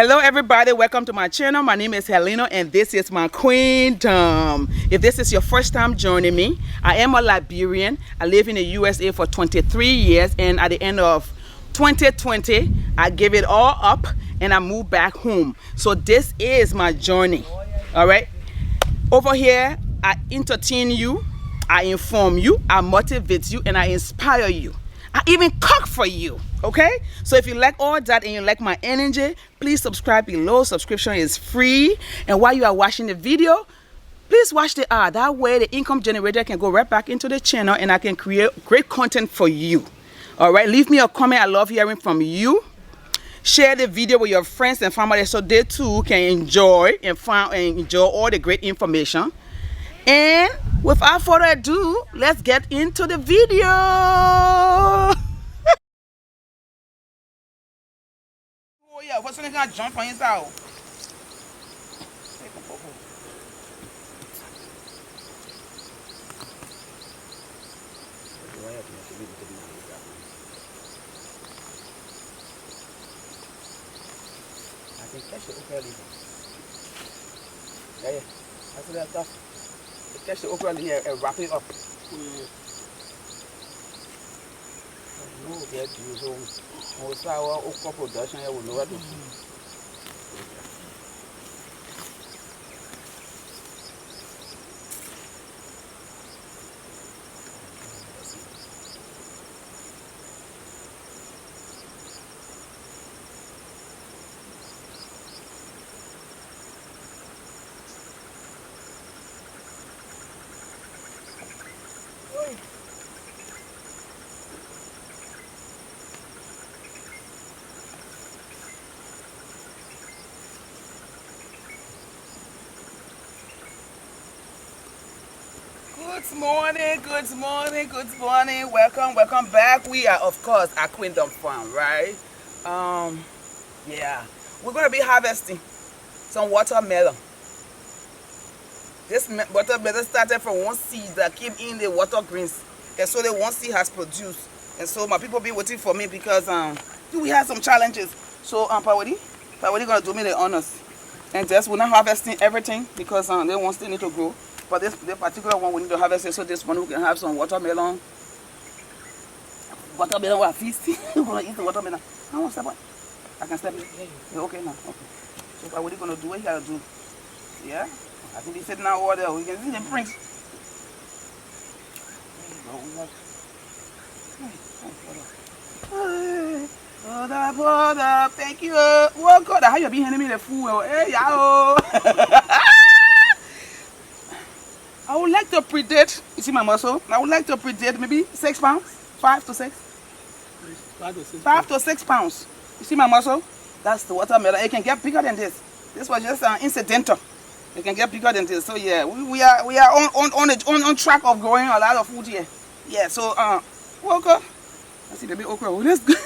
Hello everybody, welcome to my channel. My name is Helena and this is my queendom. If this is your first time joining me, I am a Liberian. I live in the USA for 23 years and at the end of 2020 I gave it all up and I moved back home. So this is my journey. All right, over here I entertain you, I inform you, I motivate you, and I inspire you. I even cook for you, okay? So if you like all that and you like my energy, please subscribe below. Subscription is free. And while you are watching the video, please watch the ad. That way the income generator can go right back into the channel and I can create great content for you. All right, leave me a comment. I love hearing from you. Share the video with your friends and family so they too can enjoy all the great information. And without further ado, let's get into the video. Oh yeah, what's gonna jump on his out? I can catch the okra leaf. Yeah, that's that stuff. Catch the okra here and wrap it up. No, get you so most our okra production here will know what to do. Good morning. Welcome back. We are, of course, at Queendom Farm, right? Yeah, we're gonna be harvesting some watermelon. This watermelon started from one seed that came in the water greens, and so the one seed has produced. And so my people be waiting for me because we have some challenges. So Pawadi gonna do me the honors, and just we're not harvesting everything because they want still need to grow. But this particular one we need to harvest it, so this one we can have some watermelon. Watermelon we're feasting. We're gonna eat the watermelon. I want to step on. I can step in. Yeah, okay now. Okay. So what are you gonna do? What you gotta do? Yeah? I think they said now order. We can see the print. Hold up. Thank you. Oh God, how you be handing me the food? Hey, yo. I would like to predate, you see my muscle? I would like to predate maybe 6 pounds, 5 to 6. 5 to 6 pounds. You see my muscle? That's the watermelon. It can get bigger than this. This was just incidental. It can get bigger than this. So yeah, we are on track of growing a lot of food here. Yeah. So okra. I see the big okra. Oh, that's good.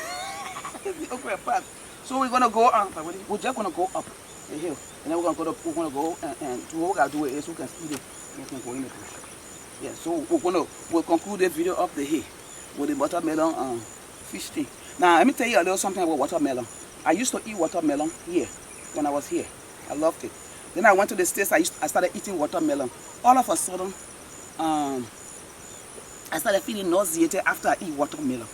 The okra part. So we're gonna go. We're just gonna go up the hill, and then we're gonna go and what we gotta do is we can speed it. We can go in the bush. Yeah. So we'll conclude the video up the hill with the watermelon fish thing. Now let me tell you a little something about watermelon. I used to eat watermelon here when I was here. I loved it. Then I went to the States. I started eating watermelon. All of a sudden, I started feeling nauseated after I eat watermelon.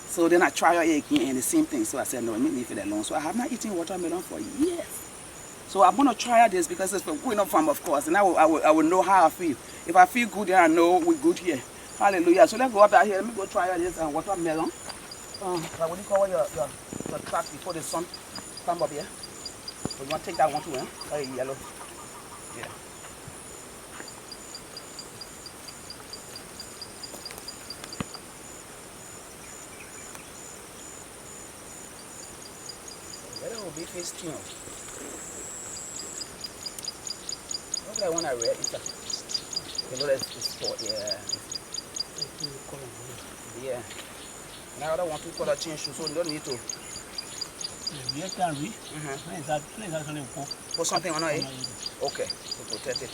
So then I tried it again and the same thing. So I said, no, let me leave it alone. So I have not eaten watermelon for years. So I'm gonna try this because it's from Queendom Farm, of course, and I will know how I feel. If I feel good, then I know we're good here. Hallelujah. So let's go up out here. Let me go try this watermelon. What do you call your track before the sun come up here? So you want to take that one too, eh? Yellow. Yeah. That will be fish too. What's that one I read? It's you know that's sport, yeah. Yeah. Now I don't want to color change so you don't need to. You can read. Put something on it? Okay, to protect it.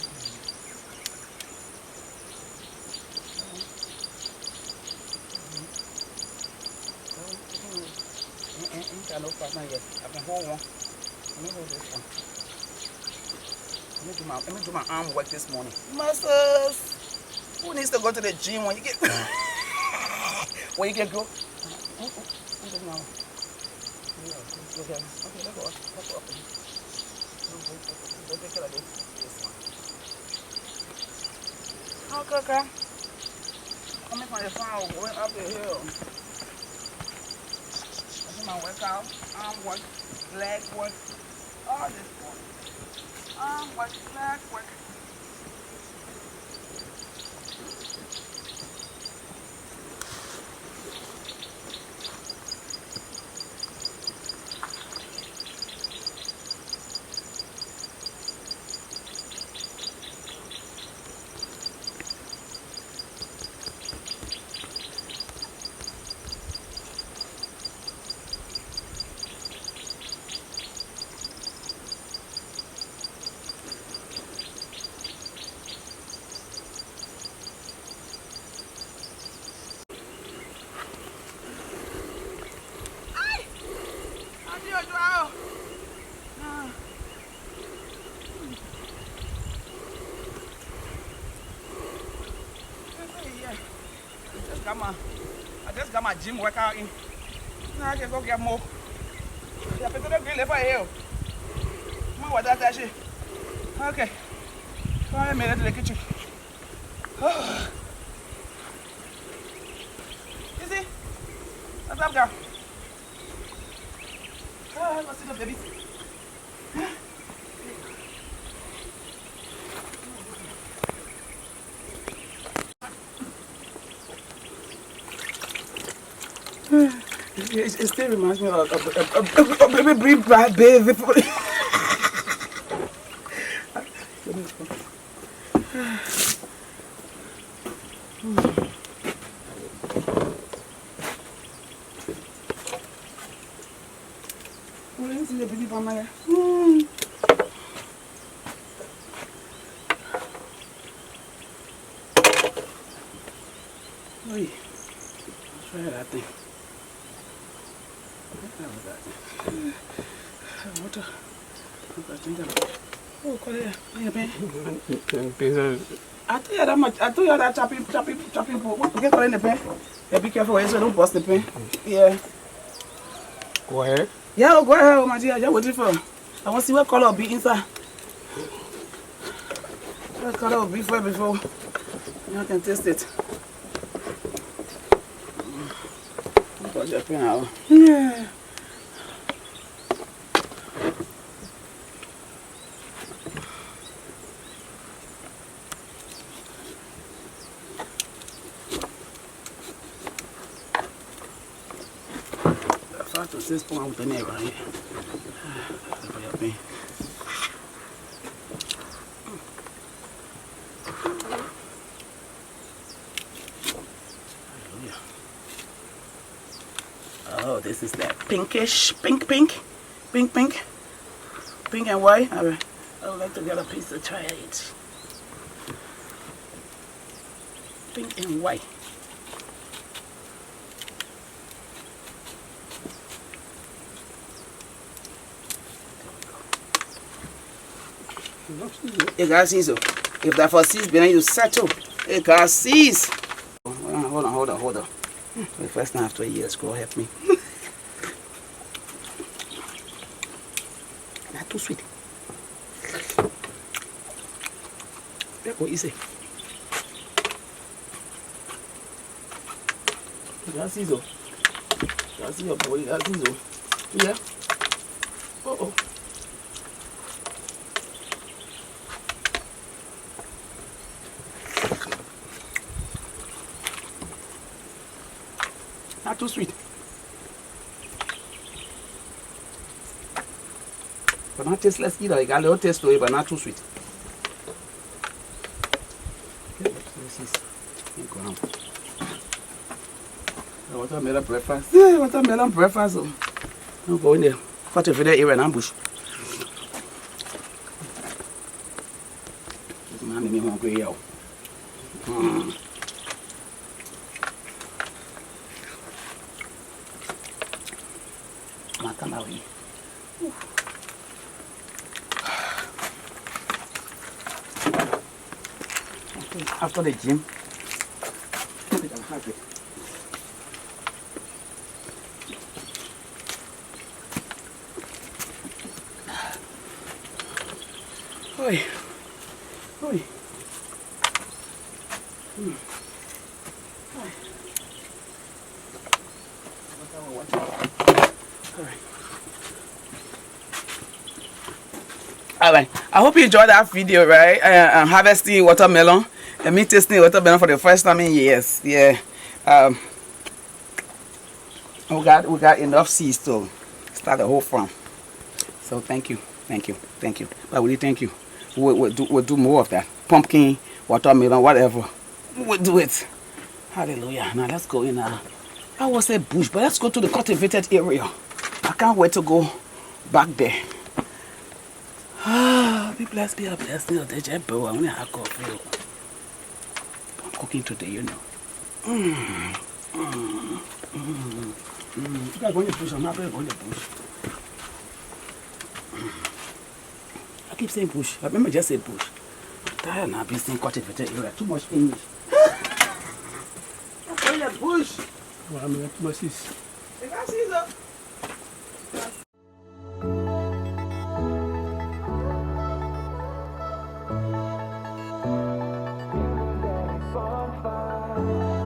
ain't got no partner yet. I can hold one. Let me hold this one. Let me do my arm work this morning. Muscles. Who needs to go to the gym when you get when you get go? Okay, let's go up. Go take care of this one. Okay. Coming from the farm, going up the hill. I do my workout, arm work, leg work, all this work. Arm work, leg work. I just got my gym workout in. Now I can go get more. Yeah, but don't grill for here. Come on, what that shit. Okay. Come on, I made it to the kitchen. You see? What's up, girl? Let's see the baby. It still reminds me of baby breathe baby. Let me see the baby from my Oi, try that thing. Water. Oh, Korea. I tell you that much. I told you that chopping. Get Korea in the pen. Yeah, be careful so don't bust the pen. Yeah. Go ahead. Yeah, go ahead, my dear. Just waiting for. I want to see what color will be inside. What color will be before you can taste it. Put your pen out. Yeah. To 6 pounds with the neck right here. Oh, this is that pinkish, pink and white. I would like to get a piece to try it. Pink and white. You guys see so. If that for 6 then you settle. You guys see. Hold on. The first time after 2 years, go help me. Not too sweet. That's what you say. You guys see so. You guys see your boy. You guys see so. Yeah. Oh. Not too sweet. But not tasteless either. You got a little taste to it, but not too sweet. Okay, this is ground. Watermelon breakfast. Yeah, watermelon breakfast. Don't go in there. Cut it for the area and ambush. This man made me hungry here. after the gym. Oi. Oi. Alright, I hope you enjoyed that video, right? Harvesting watermelon and me tasting watermelon for the first time in years. Yeah. We got enough seeds to start the whole farm. So thank you. But really thank you. We'll do more of that. Pumpkin, watermelon, whatever. We'll do it. Hallelujah. Now let's go in. I was a bush, but let's go to the cultivated area. I can't wait to go back there. Be blessed, be a blessing of the jumbo. I only have coffee. I'm cooking today, you know. You guys going to push? I'm not going to push. I keep saying push. I remember just say push. I'm tired now. I've been saying cultivated area. Too much English. I'm going to push. Well, I'm going to push. You guys see that?